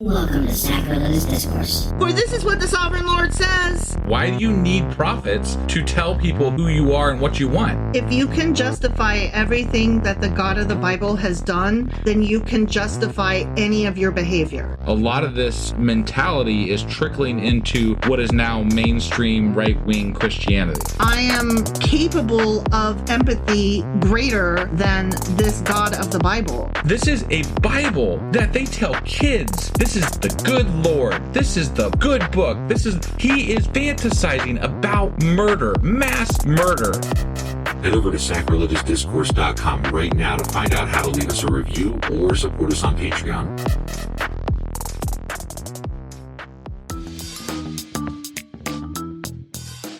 Welcome to Sacrilegious Discourse. For this is what the Sovereign Lord says. Why do you need prophets to tell people who you are and what you want? If you can justify everything that the God of the Bible has done, then you can justify any of your behavior. A lot of this mentality is trickling into what is now mainstream right-wing Christianity. I am capable of empathy greater than this God of the Bible. This is a Bible that they tell kids. This is the good Lord. This is the good book. He is fantasizing about murder, mass murder. Head over to sacrilegiousdiscourse.com right now to find out how to leave us a review or support us on Patreon.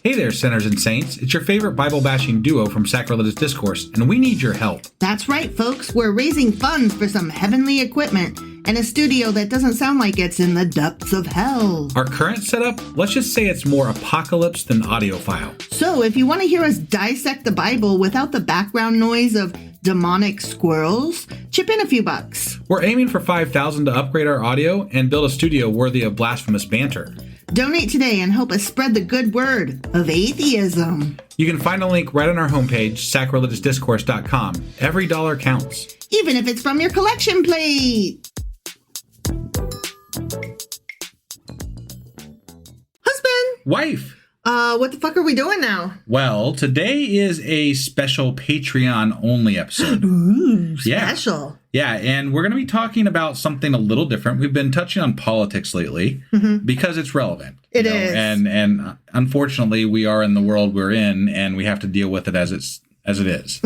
Hey there, sinners and saints. It's your favorite Bible-bashing duo from Sacrilegious Discourse, and we need your help. That's right, folks. We're raising funds for some heavenly equipment and a studio that doesn't sound like it's in the depths of hell. Our current setup, let's just say it's more apocalypse than audiophile. So if you want to hear us dissect the Bible without the background noise of demonic squirrels, chip in a few bucks. We're aiming for $5,000 to upgrade our audio and build a studio worthy of blasphemous banter. Donate today and help us spread the good word of atheism. You can find a link right on our homepage, sacrilegiousdiscourse.com. Every dollar counts. Even if it's from your collection plate. Husband! Wife! What the fuck are we doing now? Well, today is a special Patreon-only episode. Ooh, special. Yeah, and we're going to be talking about something a little different. We've been touching on politics lately because it's relevant. It is. And unfortunately, we are in the world we're in, and we have to deal with it as it is.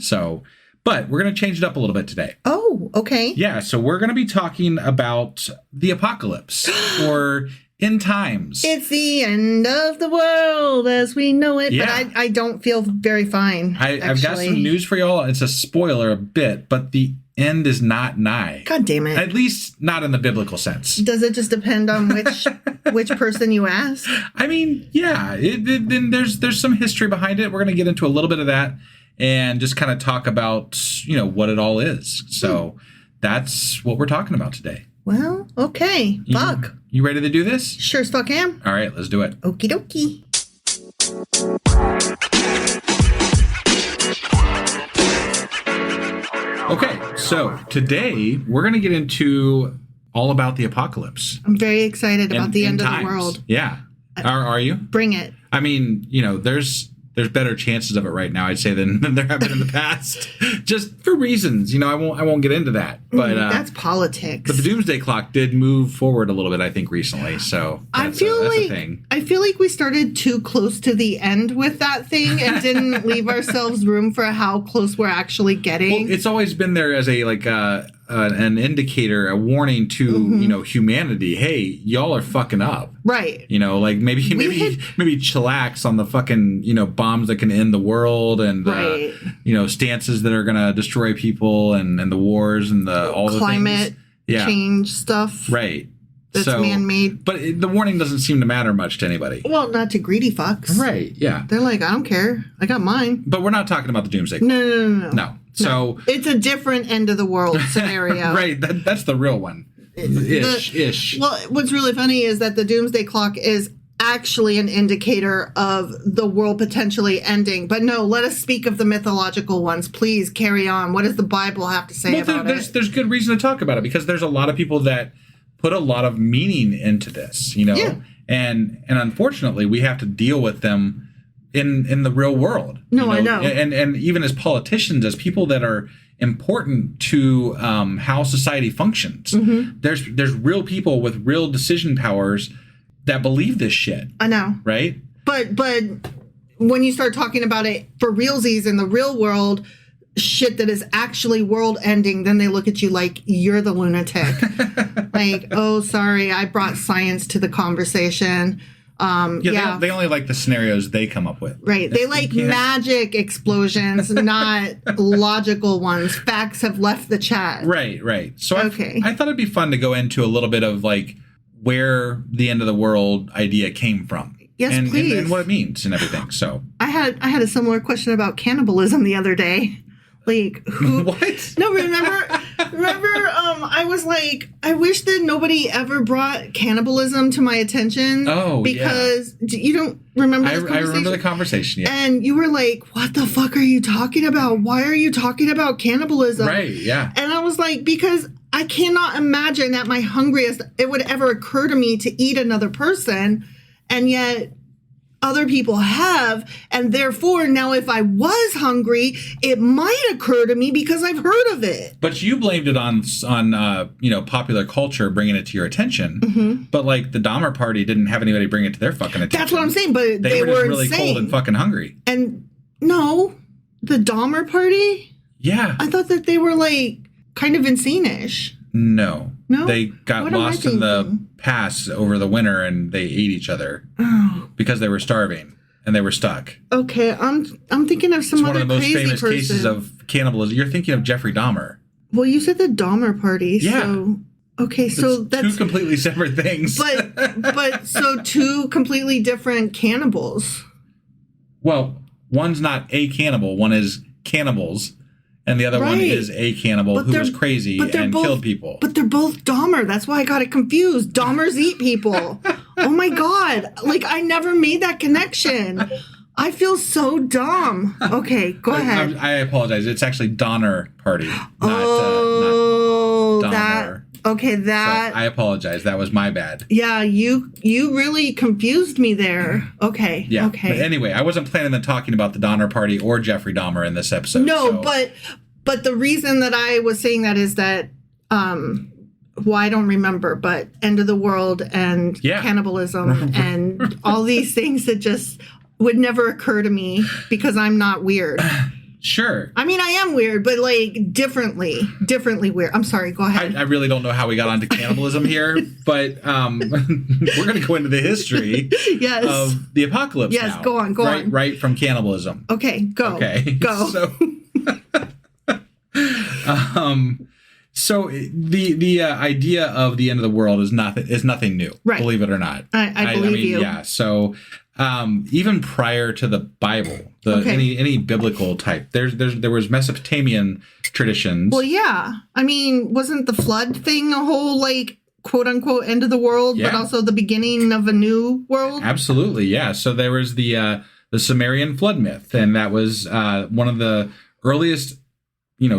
So, but we're going to change it up a little bit today. Oh, okay. Yeah, so we're going to be talking about the apocalypse or end times. It's the end of the world as we know it, Yeah. but I don't feel very fine. I've got some news for y'all. It's a spoiler a bit, but the end is not nigh. God damn it. At least not in the biblical sense. Does it just depend on which person you ask? I mean, yeah, then there's some history behind it. We're going to get into a little bit of that and just kind of talk about, what it all is. So that's what we're talking about today. Well, okay. Fuck. You ready to do this? Sure as fuck am. All right, let's do it. Okie dokie. Okay, so today we're going to get into all about the apocalypse. I'm very excited about the end of the world. Yeah. Are you? Bring it. I mean, there's better chances of it right now, I'd say, than there have been in the past. Just for reasons, I won't get into that. But that's politics. But the doomsday clock did move forward a little bit, I think, recently. So that's a thing. I feel like we started too close to the end with that thing and didn't leave ourselves room for how close we're actually getting. Well, it's always been there as a an indicator, a warning to humanity. Hey, y'all are fucking up. Right. Maybe chillax on the fucking bombs that can end the world and right. Stances that are gonna destroy people and the wars and all the climate things. change stuff. Right. That's man-made. But the warning doesn't seem to matter much to anybody. Well, not to greedy fucks. Right. Yeah. They're like, I don't care. I got mine. But we're not talking about the doomsday clock. No. So it's a different end of the world scenario. Right. That's the real one. Ish. Well, what's really funny is that the doomsday clock is actually an indicator of the world potentially ending. But no, let us speak of the mythological ones. Please carry on. What does the Bible have to say about it? There's good reason to talk about it because there's a lot of people that put a lot of meaning into this, Yeah. and unfortunately we have to deal with them in the real world. No, I know. And even as politicians, as people that are important to how society functions, there's real people with real decision powers that believe this shit. I know. Right? But when you start talking about it for realsies in the real world, shit that is actually world ending, then they look at you like you're the lunatic. Like, oh, sorry, I brought science to the conversation. They only like the scenarios they come up with. Right. They like magic explosions, not logical ones. Facts have left the chat. Right. So okay. I thought it'd be fun to go into a little bit of where the end of the world idea came from. Yes, please. And what it means and everything. So I had a similar question about cannibalism the other day. Like, who? What? No, remember Remember, I was like, I wish that nobody ever brought cannibalism to my attention. Oh, because you don't remember this I remember the conversation, yeah. And you were like, what the fuck are you talking about? Why are you talking about cannibalism? Right, yeah. And I was like, because I cannot imagine at my hungriest it would ever occur to me to eat another person, and yet other people have, and therefore now if I was hungry, it might occur to me because I've heard of it. But you blamed it on popular culture bringing it to your attention. But like the Dahmer party didn't have anybody bring it to their fucking attention. That's what I'm saying, but they were were just really insane. cold and fucking hungry. And no, the Dahmer party? Yeah. I thought that they were like kind of insane-ish. No. No? They got What am I lost in the thinking? pass over the winter and they ate each other because they were starving and they were stuck. Okay, I'm thinking of some It's other one of the most crazy famous person. cases of cannibalism. You're thinking of Jeffrey Dahmer. Well, you said the Dahmer party. Yeah. So, okay, so It's that's two completely separate things. but so two completely different cannibals. Well, one's not a cannibal. One is cannibals. And the other one Right. is a cannibal But who they're- was crazy but they're and both- killed people. But they're both Dahmer. That's why I got it confused. Dahmers eat people. Oh my God. Like, I never made that connection. I feel so dumb. Okay, go ahead. I apologize. It's actually Donner Party, not Oh, that. Dahmer. Okay, So that. I apologize. That was my bad. Yeah, you really confused me there. Okay. Yeah. Okay. But anyway, I wasn't planning on talking about the Donner Party or Jeffrey Dahmer in this episode. No, so- but the reason that I was saying that is that well, I don't remember, but end of the world and Yeah. cannibalism and all these things that just would never occur to me because I'm not weird. Sure. I mean, I am weird, but like differently weird. I'm sorry. Go ahead. I really don't know how we got onto cannibalism here, but we're going to go into the history Yes. of the apocalypse. Yes, now, go on, go on. Right from cannibalism. Okay, go. Okay. Go. So the idea of the end of the world is nothing new. Right. Believe it or not. I believe you. Yeah. So even prior to the Bible, Okay. any biblical type, there was Mesopotamian traditions. Well, yeah. I mean, wasn't the flood thing a whole like quote unquote end of the world, but Yeah. also the beginning of a new world? Absolutely, yeah. So there was the Sumerian flood myth, and that was one of the earliest,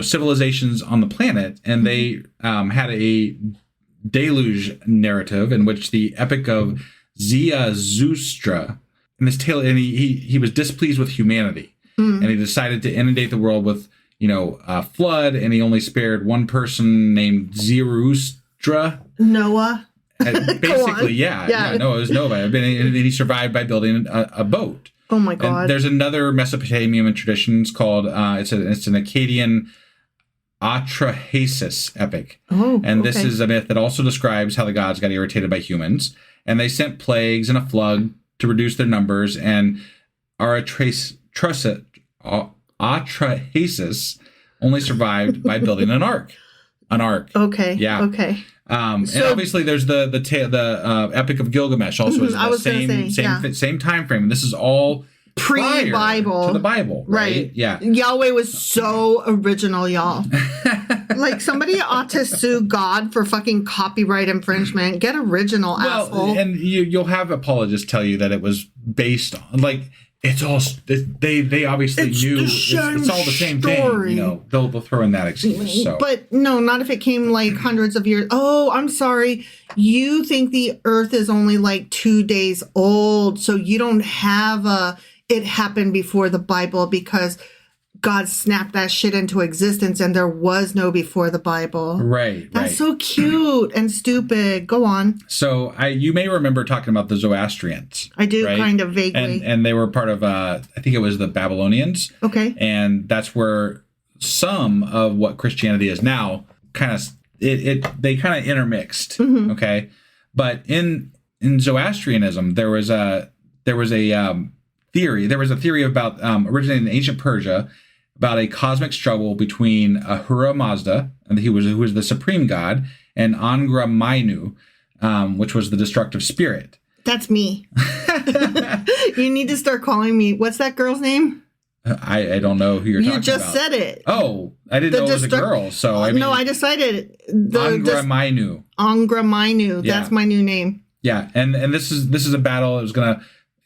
civilizations on the planet, and they had a deluge narrative in which the epic of Zarathustra, in this tale, and he was displeased with humanity, and he decided to inundate the world with a flood, and he only spared one person named Zarathustra. Noah. Basically, yeah. No, it was Noah. And he survived by building a boat. Oh my And God. there's another Mesopotamian tradition. It's called it's an Akkadian Atrahasis epic. Oh, And this okay. is a myth that also describes how the gods got irritated by humans, and they sent plagues and a flood to reduce their numbers. And Atrahasis only survived by building an ark. An ark. Okay. Yeah. Okay. And So- obviously, there's the Epic of Gilgamesh also is I the was gonna say, same time frame. And this is all prior Pre-Bible. to the Bible, right? Yeah. Yahweh was so original, y'all. Like, somebody ought to sue God for fucking copyright infringement. Get original, asshole. And you'll have apologists tell you that it was based on it's all they obviously It's knew the it's all the same story. thing. They'll throw in that excuse. So. But no, not if it came like hundreds of years. Oh, I'm sorry. You think the earth is only like 2 days old, so you don't have it happened before the Bible because God snapped that shit into existence and there was no before the Bible. Right. That's so cute and stupid. Go on. So you may remember talking about the Zoroastrians. I do, right? kind of vaguely. And they were part of I think it was the Babylonians. Okay. And that's where some of what Christianity is now kind of they kind of intermixed. Mm-hmm. Okay, but in Zoroastrianism there was a theory. There was a theory about originating in ancient Persia about a cosmic struggle between Ahura Mazda, and who was the supreme god, and Angra Mainyu, which was the destructive spirit. That's me. You need to start calling me. What's that girl's name? I don't know who you're talking about. You just said it. Oh, I didn't know it was a girl. So I mean, no, I decided Angra Mainyu. Angra Mainyu. Yeah. That's my new name. Yeah, and this is a battle that was going to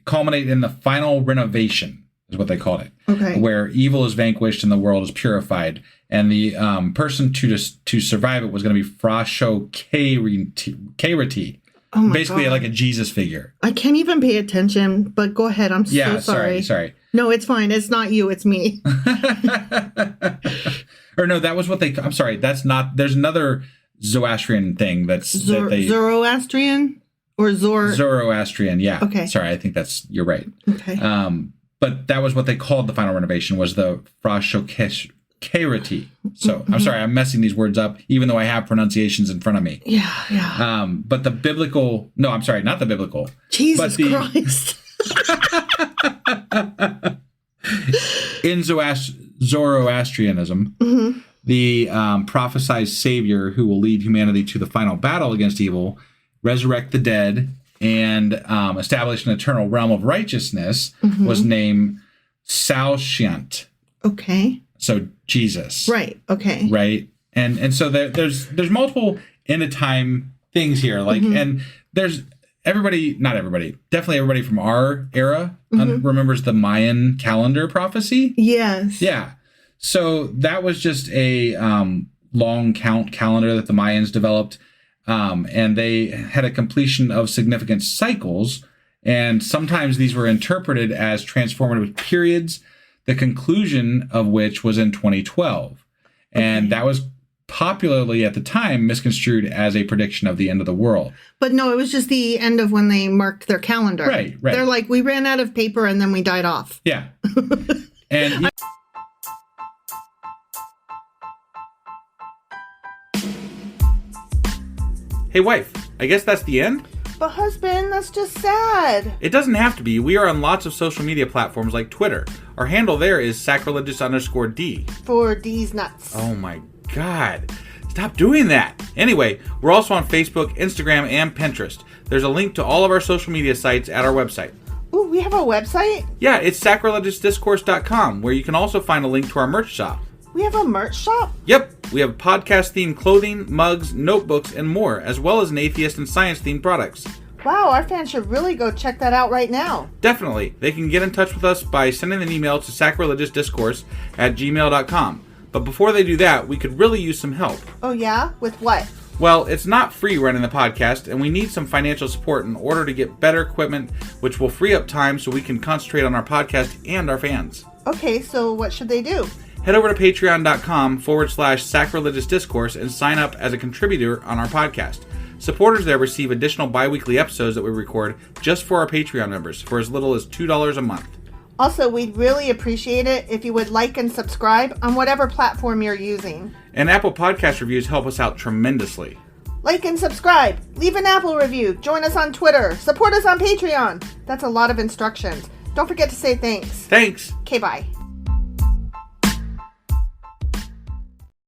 culminate in the final renovation, is what they called it. Okay. Where evil is vanquished and the world is purified, and the person to survive it was going to be Frasho Kairati. Oh my Basically, God. like a Jesus figure. I can't even pay attention, but go ahead. I'm so sorry. Sorry. No, it's fine. It's not you. It's me. Or no, that was what they... I'm sorry. That's not... There's another Zoroastrian thing that they... Zoroastrian? Or Zoroastrian, yeah. Okay. Sorry, I think that's... You're right. Okay. But that was what they called the final renovation, was the Frashokerati. So, I'm sorry, I'm messing these words up, even though I have pronunciations in front of me. Yeah. But the biblical... No, I'm sorry, not the biblical. Jesus Christ. In Zoroastrianism, the prophesied savior who will lead humanity to the final battle against evil, resurrect the dead, and establish an eternal realm of righteousness was named Saoshyant. Okay. So Jesus. Right. Okay. Right. And so there's multiple end of time things here. Like, and there's not everybody, definitely everybody from our era remembers the Mayan calendar prophecy. Yes. Yeah. So that was just a long count calendar that the Mayans developed. And they had a completion of significant cycles. And sometimes these were interpreted as transformative periods, the conclusion of which was in 2012. And that was popularly at the time misconstrued as a prediction of the end of the world. But no, it was just the end of when they marked their calendar. Right. They're like, we ran out of paper and then we died off. Yeah. And hey, wife, I guess that's the end? But husband, that's just sad. It doesn't have to be. We are on lots of social media platforms like Twitter. Our handle there is sacrilegious_D. For D's nuts. Oh my God. Stop doing that. Anyway, we're also on Facebook, Instagram, and Pinterest. There's a link to all of our social media sites at our website. Ooh, we have a website? Yeah, it's sacrilegiousdiscourse.com, where you can also find a link to our merch shop. We have a merch shop? Yep, we have podcast-themed clothing, mugs, notebooks, and more, as well as an atheist and science-themed products. Wow, our fans should really go check that out right now. Definitely. They can get in touch with us by sending an email to sacrilegiousdiscourse@gmail.com. But before they do that, we could really use some help. Oh yeah? With what? Well, it's not free running the podcast, and we need some financial support in order to get better equipment, which will free up time so we can concentrate on our podcast and our fans. Okay, so what should they do? Head over to patreon.com/sacrilegiousdiscourse and sign up as a contributor on our podcast. Supporters there receive additional bi-weekly episodes that we record just for our Patreon members for as little as $2 a month. Also, we'd really appreciate it if you would like and subscribe on whatever platform you're using. And Apple Podcast reviews help us out tremendously. Like and subscribe. Leave an Apple review. Join us on Twitter. Support us on Patreon. That's a lot of instructions. Don't forget to say thanks. Thanks. Okay, bye.